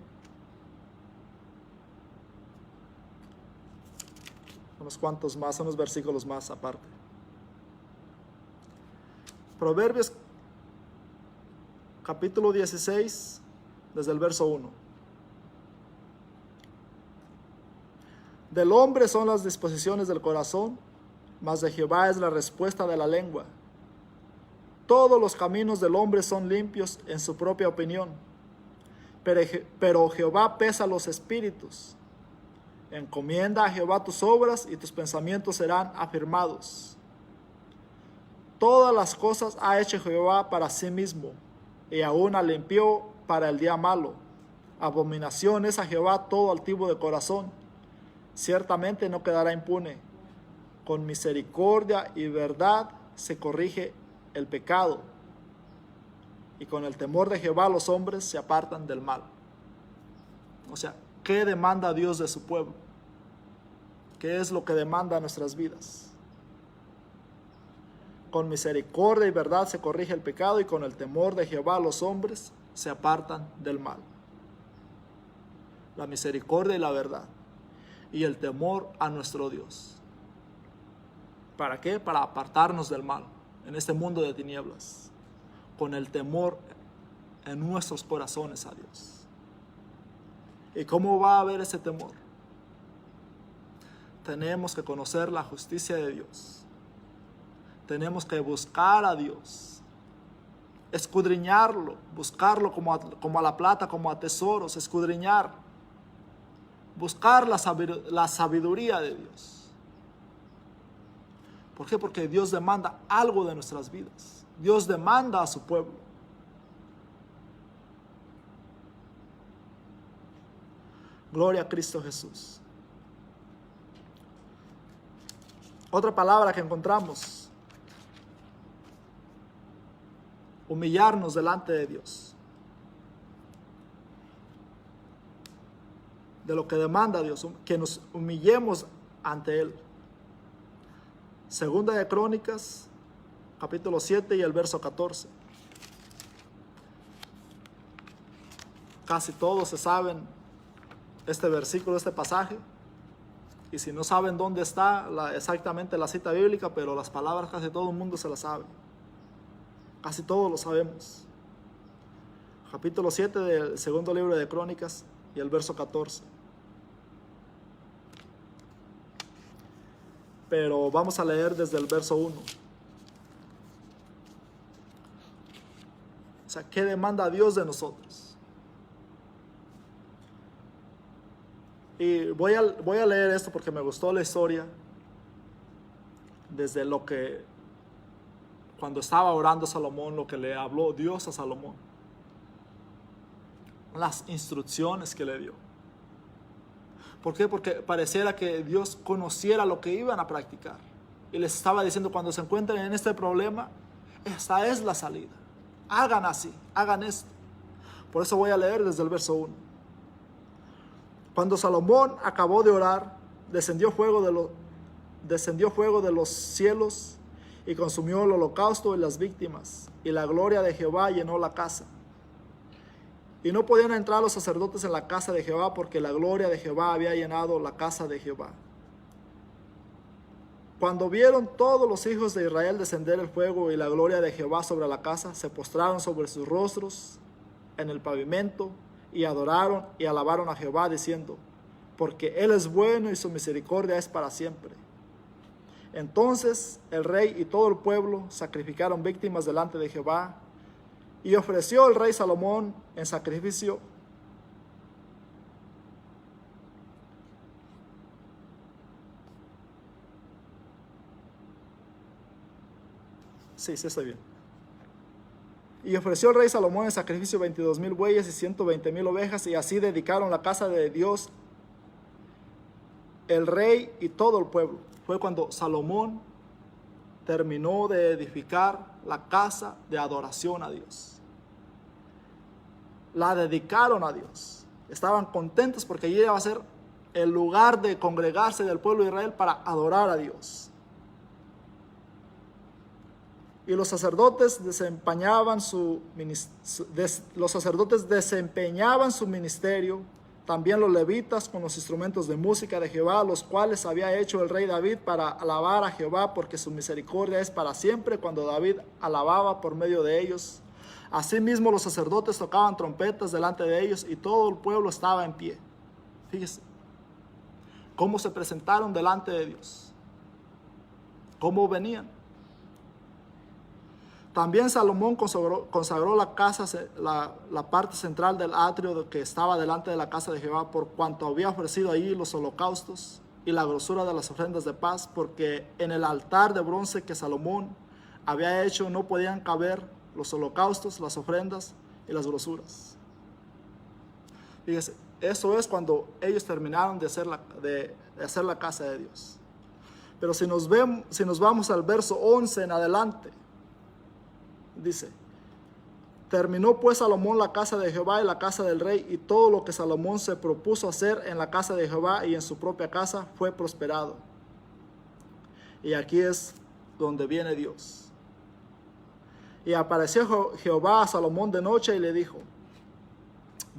unos versículos más aparte. Proverbios capítulo 16, desde el verso 1. Del hombre son las disposiciones del corazón, mas de Jehová es la respuesta de la lengua. Todos los caminos del hombre son limpios en su propia opinión, pero Jehová pesa los espíritus. Encomienda a Jehová tus obras y tus pensamientos serán afirmados. Todas las cosas ha hecho Jehová para sí mismo, y aún la limpió para el día malo. Abominación es a Jehová todo altivo de corazón. Ciertamente no quedará impune. Con misericordia y verdad se corrige el pecado, y con el temor de Jehová los hombres se apartan del mal. O sea, ¿qué demanda Dios de su pueblo? ¿Qué es lo que demanda nuestras vidas? Con misericordia y verdad se corrige el pecado, y con el temor de Jehová los hombres se apartan del mal. La misericordia y la verdad, y el temor a nuestro Dios. ¿Para qué? Para apartarnos del mal en este mundo de tinieblas, con el temor en nuestros corazones a Dios. ¿Y cómo va a haber ese temor? Tenemos que conocer la justicia de Dios. Tenemos que buscar a Dios, escudriñarlo, buscarlo como a la plata, como a tesoros, escudriñar, buscar la sabiduría de Dios. ¿Por qué? Porque Dios demanda algo de nuestras vidas. Dios demanda a su pueblo. Gloria a Cristo Jesús. Otra palabra que encontramos: humillarnos delante de Dios. de lo que demanda Dios, que nos humillemos ante Él. Segunda de Crónicas, capítulo 7 y el verso 14. Casi todos se saben este versículo, este pasaje. Y si no saben dónde está exactamente la cita bíblica, pero las palabras casi todo el mundo se las sabe. Casi todos lo sabemos. Capítulo 7 del segundo libro de Crónicas y el verso 14. Pero vamos a leer desde el verso 1. O sea, ¿qué demanda Dios de nosotros? Y voy a leer esto porque me gustó la historia. Desde lo que, cuando estaba orando Salomón, lo que le habló Dios a Salomón. Las instrucciones que le dio. ¿Por qué? Porque pareciera que Dios conociera lo que iban a practicar. Y les estaba diciendo, cuando se encuentren en este problema, esta es la salida. Hagan así, hagan esto. Por eso voy a leer desde el verso 1. Cuando Salomón acabó de orar, descendió fuego de los cielos y consumió el holocausto y las víctimas, y la gloria de Jehová llenó la casa. Y no podían entrar los sacerdotes en la casa de Jehová, porque la gloria de Jehová había llenado la casa de Jehová. Cuando vieron todos los hijos de Israel descender el fuego y la gloria de Jehová sobre la casa, se postraron sobre sus rostros en el pavimento y adoraron y alabaron a Jehová, diciendo: porque Él es bueno y su misericordia es para siempre. Entonces el rey y todo el pueblo sacrificaron víctimas delante de Jehová, y ofreció el rey Salomón en sacrificio estoy bien. Y ofreció el rey Salomón en sacrificio 22,000 bueyes y 120,000 ovejas, y así dedicaron la casa de Dios el rey y todo el pueblo. Fue cuando Salomón terminó de edificar la casa de adoración a Dios. La dedicaron a Dios. Estaban contentos porque allí iba a ser el lugar de congregarse del pueblo de Israel para adorar a Dios. Y los sacerdotes desempeñaban su ministerio, también los levitas con los instrumentos de música de Jehová, los cuales había hecho el rey David para alabar a Jehová, porque su misericordia es para siempre, cuando David alababa por medio de ellos. Asimismo los sacerdotes tocaban trompetas delante de ellos, y todo el pueblo estaba en pie. Fíjese cómo se presentaron delante de Dios, cómo venían. También Salomón consagró la casa, la parte central del atrio que estaba delante de la casa de Jehová, por cuanto había ofrecido allí los holocaustos y la grosura de las ofrendas de paz, porque en el altar de bronce que Salomón había hecho no podían caber los holocaustos, las ofrendas y las grosuras. Fíjese, eso es cuando ellos terminaron de hacer la casa de Dios. Pero si nos vamos al verso 11 en adelante, dice: terminó pues Salomón la casa de Jehová y la casa del rey, y todo lo que Salomón se propuso hacer en la casa de Jehová y en su propia casa fue prosperado. Y aquí es donde viene Dios. Y apareció Jehová a Salomón de noche y le dijo: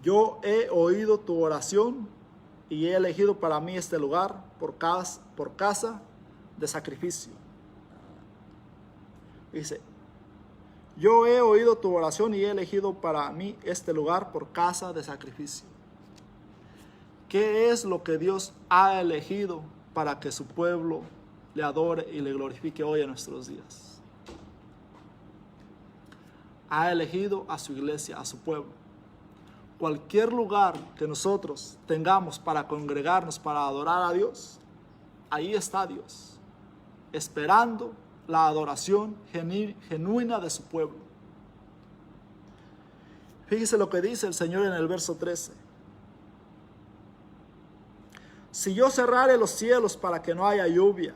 yo he oído tu oración y he elegido para mí este lugar por casa de sacrificio. Dice: yo he oído tu oración y he elegido para mí este lugar por casa de sacrificio. ¿Qué es lo que Dios ha elegido para que su pueblo le adore y le glorifique hoy en nuestros días? Ha elegido a su iglesia, a su pueblo. Cualquier lugar que nosotros tengamos para congregarnos, para adorar a Dios, ahí está Dios, esperando la adoración genuina de su pueblo. Fíjese lo que dice el Señor en el verso 13. Si yo cerrare los cielos para que no haya lluvia,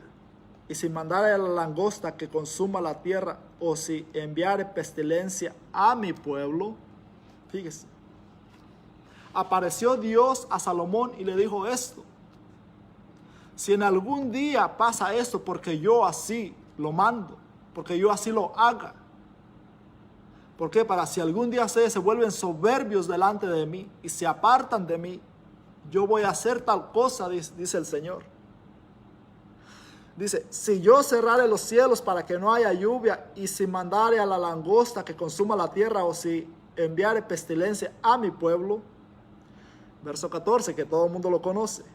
y si mandare a la langosta que consuma la tierra, o si enviare pestilencia a mi pueblo, fíjese, apareció Dios a Salomón y le dijo esto: si en algún día pasa esto, porque yo así lo mando, porque yo así lo haga. ¿Por qué? Para si algún día ustedes se vuelven soberbios delante de mí y se apartan de mí, yo voy a hacer tal cosa, dice el Señor. Dice, si yo cerrare los cielos para que no haya lluvia, y si mandare a la langosta que consuma la tierra, o si enviare pestilencia a mi pueblo. Verso 14, que todo el mundo lo conoce,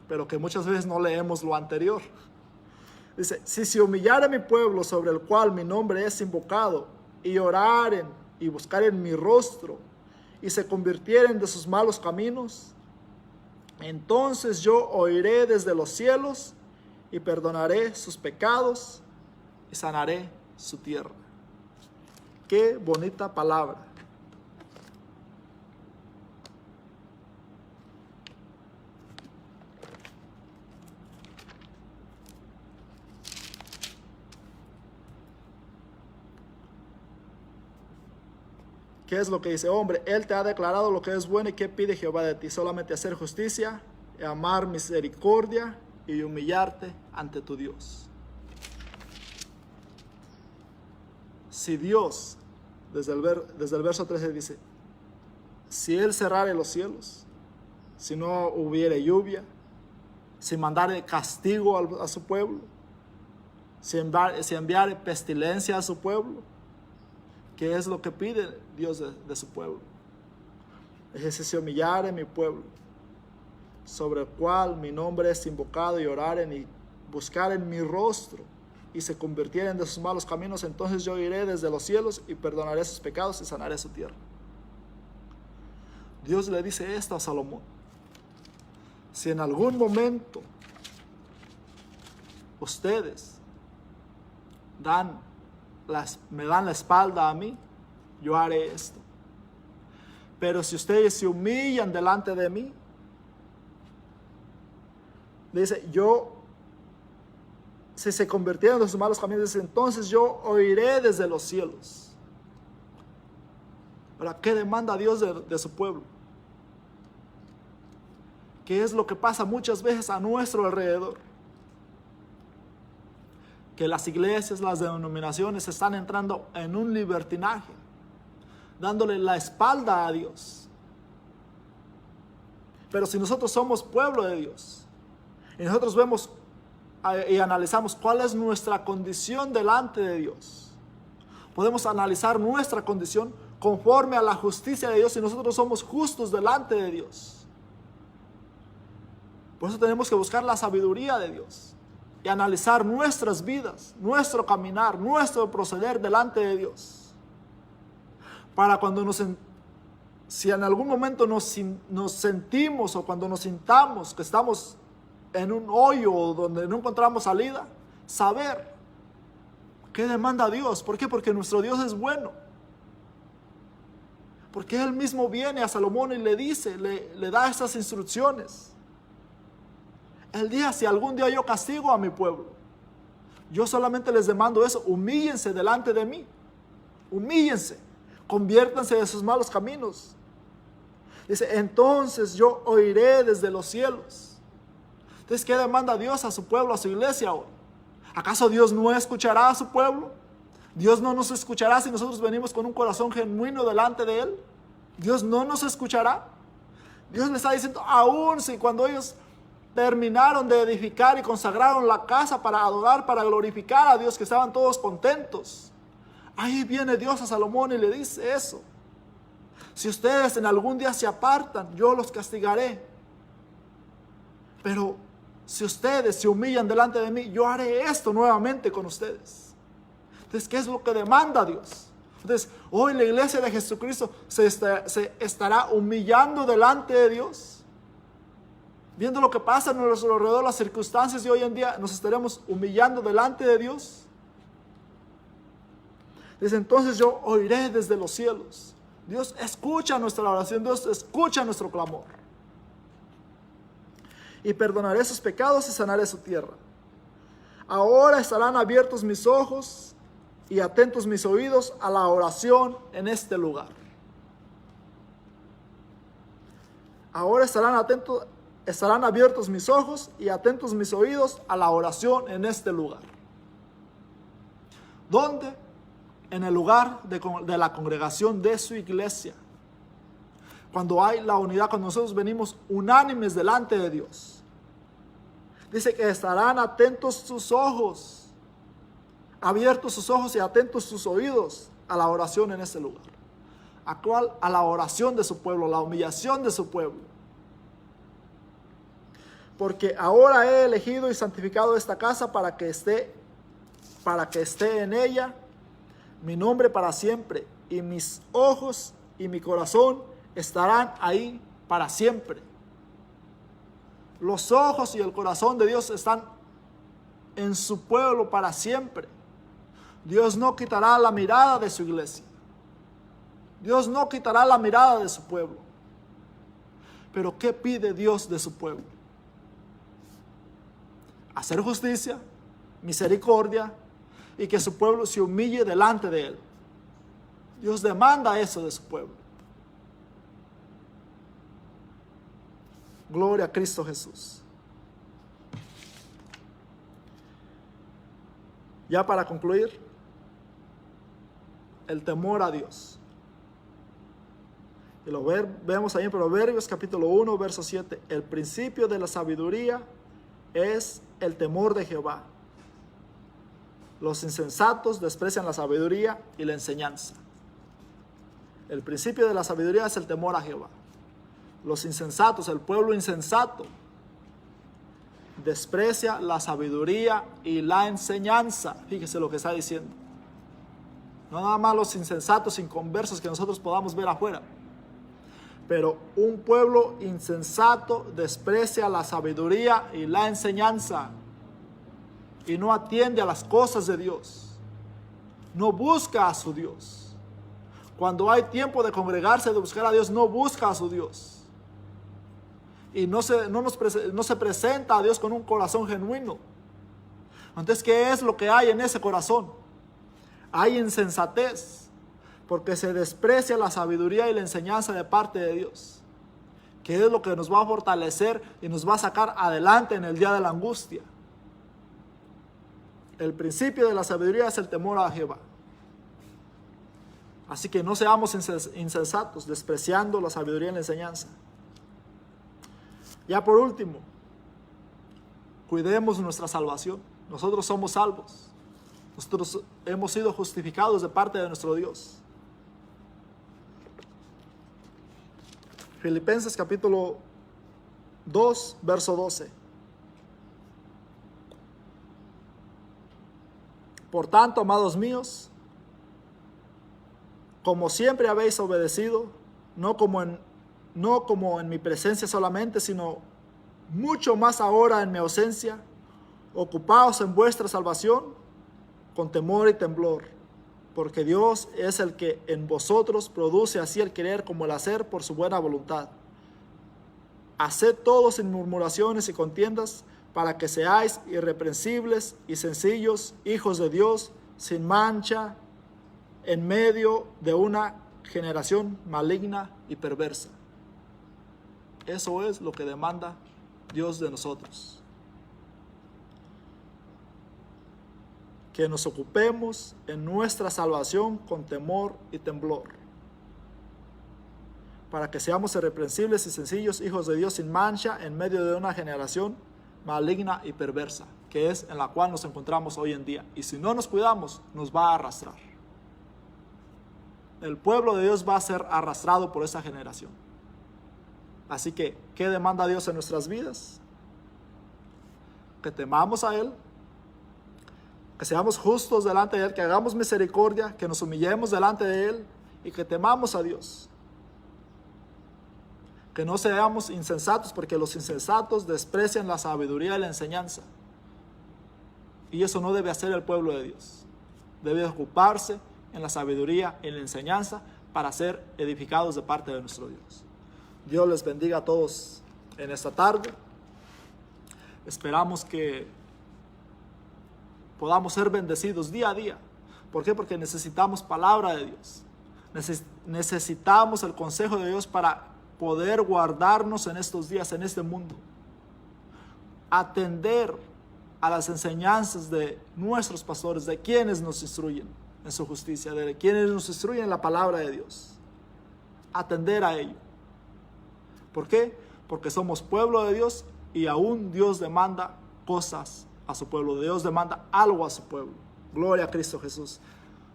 pero que muchas veces no leemos lo anterior. Dice, si se humillare mi pueblo, sobre el cual mi nombre es invocado, y oraren y buscaren mi rostro, y se convirtieren de sus malos caminos, entonces yo oiré desde los cielos, y perdonaré sus pecados, y sanaré su tierra. Qué bonita palabra. ¿Qué es lo que dice? Hombre, Él te ha declarado lo que es bueno, y ¿qué pide Jehová de ti? Solamente hacer justicia, amar misericordia y humillarte ante tu Dios. Si Dios, desde el verso 13 dice, si Él cerrare los cielos, si no hubiere lluvia, si mandare castigo a su pueblo, si enviare pestilencia a su pueblo, ¿qué es lo que pide Dios de su pueblo? Es si se humillare mi pueblo, sobre el cual mi nombre es invocado, y oraren y buscaren mi rostro, y se convirtieren de sus malos caminos, entonces yo iré desde los cielos y perdonaré sus pecados y sanaré su tierra. Dios le dice esto a Salomón. Si en algún momento ustedes me dan la espalda a mí, yo haré esto. Pero si ustedes se humillan delante de mí, dice, si se convirtieron de sus malos caminos, dice, entonces yo oiré desde los cielos. Ahora, ¿qué demanda Dios de su pueblo? ¿Qué es lo que pasa muchas veces a nuestro alrededor? Que las iglesias, las denominaciones están entrando en un libertinaje, dándole la espalda a Dios. Pero si nosotros somos pueblo de Dios, y nosotros vemos y analizamos cuál es nuestra condición delante de Dios, podemos analizar nuestra condición conforme a la justicia de Dios, y nosotros somos justos delante de Dios. Por eso tenemos que buscar la sabiduría de Dios y analizar nuestras vidas, nuestro caminar, nuestro proceder delante de Dios. Para cuando si en algún momento nos sentimos, o cuando nos sintamos que estamos en un hoyo donde no encontramos salida, saber qué demanda Dios. ¿Por qué? Porque nuestro Dios es bueno. Porque Él mismo viene a Salomón y le dice, le da estas instrucciones. El día, si algún día yo castigo a mi pueblo, yo solamente les demando eso: humíllense delante de mí, humíllense, conviértanse de sus malos caminos. Dice, entonces yo oiré desde los cielos. Entonces, ¿qué demanda Dios a su pueblo, a su iglesia hoy? ¿Acaso Dios no escuchará a su pueblo? ¿Dios no nos escuchará si nosotros venimos con un corazón genuino delante de Él? ¿Dios no nos escuchará? Dios le está diciendo, aún si cuando ellos terminaron de edificar y consagraron la casa para adorar, para glorificar a Dios, que estaban todos contentos, ahí viene Dios a Salomón y le dice eso: si ustedes en algún día se apartan, yo los castigaré, pero si ustedes se humillan delante de mí, yo haré esto nuevamente con ustedes. Entonces, ¿qué es lo que demanda Dios? Entonces, hoy la iglesia de Jesucristo se estará humillando delante de Dios, viendo lo que pasa a nuestro alrededor, las circunstancias de hoy en día. Nos estaremos humillando delante de Dios. Dice, entonces yo oiré desde los cielos. Dios escucha nuestra oración, Dios escucha nuestro clamor, y perdonaré sus pecados y sanaré su tierra. Ahora estarán abiertos mis ojos y atentos mis oídos a la oración en este lugar. ahora estarán abiertos mis ojos y atentos mis oídos a la oración en este lugar. ¿Dónde? En el lugar de la congregación de su iglesia. Cuando hay la unidad, cuando nosotros venimos unánimes delante de Dios. Dice que estarán atentos sus ojos, abiertos sus ojos y atentos sus oídos a la oración en este lugar. A la oración de su pueblo, la humillación de su pueblo. Porque ahora he elegido y santificado esta casa para que esté en ella mi nombre para siempre, y mis ojos y mi corazón estarán ahí para siempre. Los ojos y el corazón de Dios están en su pueblo para siempre. Dios no quitará la mirada de su iglesia. Dios no quitará la mirada de su pueblo. Pero ¿qué pide Dios de su pueblo? Hacer justicia, misericordia, y que su pueblo se humille delante de él. Dios demanda eso de su pueblo. Gloria a Cristo Jesús. Ya para concluir, el temor a Dios. Y lo vemos ahí en Proverbios capítulo 1, verso 7. El principio de la sabiduría es el temor de Jehová. Los insensatos desprecian la sabiduría y la enseñanza. El principio de la sabiduría es el temor a Jehová. Los insensatos, el pueblo insensato, desprecia la sabiduría y la enseñanza. Fíjese lo que está diciendo. No nada más los insensatos, inconversos que nosotros podamos ver afuera. Pero un pueblo insensato desprecia la sabiduría y la enseñanza. Y no atiende a las cosas de Dios. No busca a su Dios. Cuando hay tiempo de congregarse, de buscar a Dios, no busca a su Dios. Y no se presenta a Dios con un corazón genuino. Entonces, ¿qué es lo que hay en ese corazón? Hay insensatez, porque se desprecia la sabiduría y la enseñanza de parte de Dios, que es lo que nos va a fortalecer y nos va a sacar adelante en el día de la angustia. El principio de la sabiduría es el temor a Jehová. Así que no seamos insensatos, despreciando la sabiduría y la enseñanza. Ya por último, cuidemos nuestra salvación. Nosotros somos salvos. Nosotros hemos sido justificados de parte de nuestro Dios. Filipenses capítulo 2, verso 12. Por tanto, amados míos, como siempre habéis obedecido, no como en mi presencia solamente, sino mucho más ahora en mi ausencia, ocupaos en vuestra salvación con temor y temblor, porque Dios es el que en vosotros produce así el querer como el hacer por su buena voluntad. Haced todo sin murmuraciones y contiendas, para que seáis irreprensibles y sencillos, hijos de Dios, sin mancha, en medio de una generación maligna y perversa. Eso es lo que demanda Dios de nosotros. Que nos ocupemos en nuestra salvación con temor y temblor, para que seamos irreprensibles y sencillos, hijos de Dios, sin mancha, en medio de una generación maligna y perversa, que es en la cual nos encontramos hoy en día. Y si no nos cuidamos, nos va a arrastrar. El pueblo de Dios va a ser arrastrado por esa generación. Así que, ¿qué demanda Dios en nuestras vidas? Que temamos a Él, que seamos justos delante de Él, que hagamos misericordia, que nos humillemos delante de Él y que temamos a Dios. Que no seamos insensatos, porque los insensatos desprecian la sabiduría y la enseñanza. Y eso no debe hacer el pueblo de Dios. Debe ocuparse en la sabiduría y la enseñanza para ser edificados de parte de nuestro Dios. Dios les bendiga a todos en esta tarde. Esperamos que podamos ser bendecidos día a día. ¿Por qué? Porque necesitamos palabra de Dios. Necesitamos el consejo de Dios para poder guardarnos en estos días, en este mundo. Atender a las enseñanzas de nuestros pastores, de quienes nos instruyen en su justicia, de quienes nos instruyen en la palabra de Dios. Atender a ello. ¿Por qué? Porque somos pueblo de Dios y aún Dios demanda cosas a su pueblo. Dios demanda algo a su pueblo. Gloria a Cristo Jesús.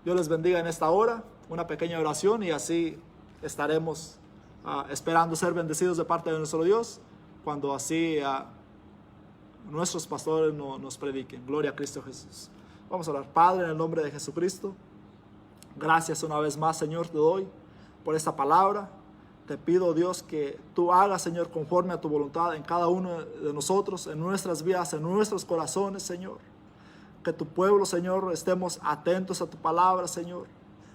Dios les bendiga en esta hora. Una pequeña oración y así estaremos esperando ser bendecidos de parte de nuestro Dios cuando así nuestros pastores nos prediquen. Gloria a Cristo Jesús. Vamos a orar. Padre, en el nombre de Jesucristo, gracias una vez más, Señor, te doy por esta palabra. Te pido, Dios, que tú hagas, Señor, conforme a tu voluntad en cada uno de nosotros, en nuestras vidas, en nuestros corazones, Señor. Que tu pueblo, Señor, estemos atentos a tu palabra, Señor.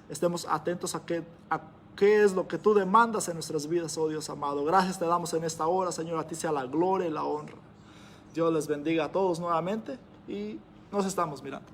Estemos atentos a qué es lo que tú demandas en nuestras vidas, oh Dios amado. Gracias te damos en esta hora, Señor. A ti sea la gloria y la honra. Dios les bendiga a todos nuevamente y nos estamos mirando.